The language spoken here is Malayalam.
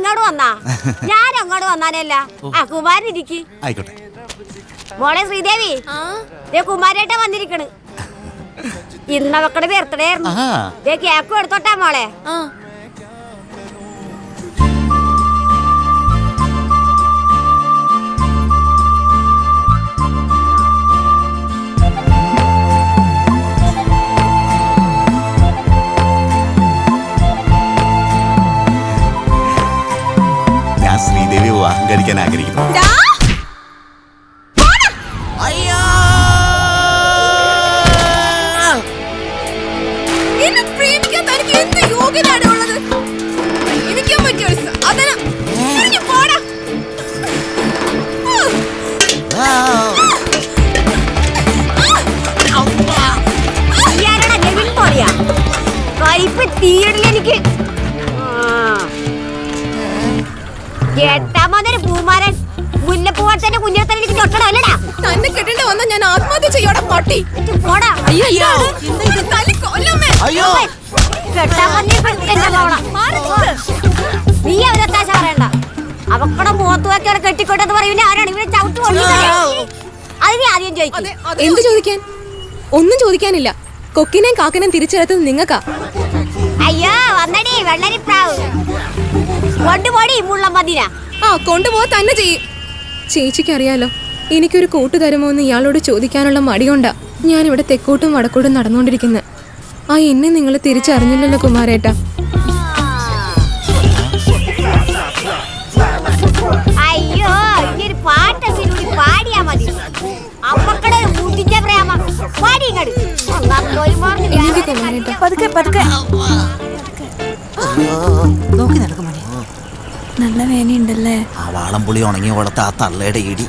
ഇങ്ങോട്ട് വന്നാ ഞാൻ അങ്ങോട്ട് വന്നാനല്ല. ആ കുമാരൻ ഇരിക്കി. ആയിക്കോട്ടെ. മോളെ ശ്രീദേവി, കുമാരേട്ട വന്നിരിക്കണ്. ഇന്ന് അവക്കടെ ബർത്ത്ഡേ ആയിരുന്നു. കേക്കും എടുത്തോട്ടാ മോളെ. ഞാൻ ശ്രീദേവി വിവാഹം കഴിക്കാൻ ആഗ്രഹിക്കുന്നു. എനിക്ക് എട്ടാമതൊരു പൂമാരൻ മുല്ലപ്പൂവട്ടന്റെ കുഞ്ഞിടത്തന്നെ എനിക്ക് തൊട്ടടല്ലടാ. തന്നെ കെട്ടേണ്ട വന്നാ ഞാൻ ആത്മഹത്യ ചെയ്യോടാ പട്ടി. പോടാ. അയ്യോ നീ അവരൊത്താശ പറയണ്ട. അവക്കടെ മുഖത്ത് വെക്കാൻ കെട്ടിക്കൊണ്ടെന്ന് പറയുന്ന ആരാണ് ഇവരെ ചവിട്ട് കൊണ്ടിരിക്കുന്നത്? അത് നീ ആദ്യം ചോദിക്കും. എന്ത് ചോദിക്കാൻ? ഒന്നും ചോദിക്കാനില്ല. കൊക്കിനെയും കാക്കനെയും തിരിച്ചെടുത്തത് നിങ്ങൾക്കാ. അയ്യോ വന്നടി വെള്ളരിപ്രാവ്. കൊണ്ടുപോടി മുള്ളമ്പതിന. ആ കൊണ്ടുപോകാൻ തന്നെ ചെയ്യും. ചേച്ചിക്ക് അറിയാലോ, എനിക്കൊരു കൂട്ട് തരുമോ എന്ന് ഇയാളോട് ചോദിക്കാനുള്ള മടികൊണ്ടാ ഞാനിവിടെ തെക്കോട്ടും വടക്കോട്ടും നടന്നുകൊണ്ടിരിക്കുന്നത്. ആ എന്നെ നിങ്ങൾ തിരിച്ചറിഞ്ഞില്ലല്ലോ കുമാരേട്ടാ. അയ്യോ ഇങ്ങനൊരു പാട്ടൊക്കെ പാടിയാ മതി. അമ്മക്കടെ മുട്ടിച്ച പ്രേമ പാടി ഇങ്ങട്. എനിക്ക് കുമാരേട്ടാ പതുക്കെ പതുക്കെ. നോക്കി നടക്കും. നല്ല വേനയുണ്ടല്ലേ. ആ വാളംപുളി ഉണങ്ങി വളർത്ത ആ തള്ളയുടെ ഇടി.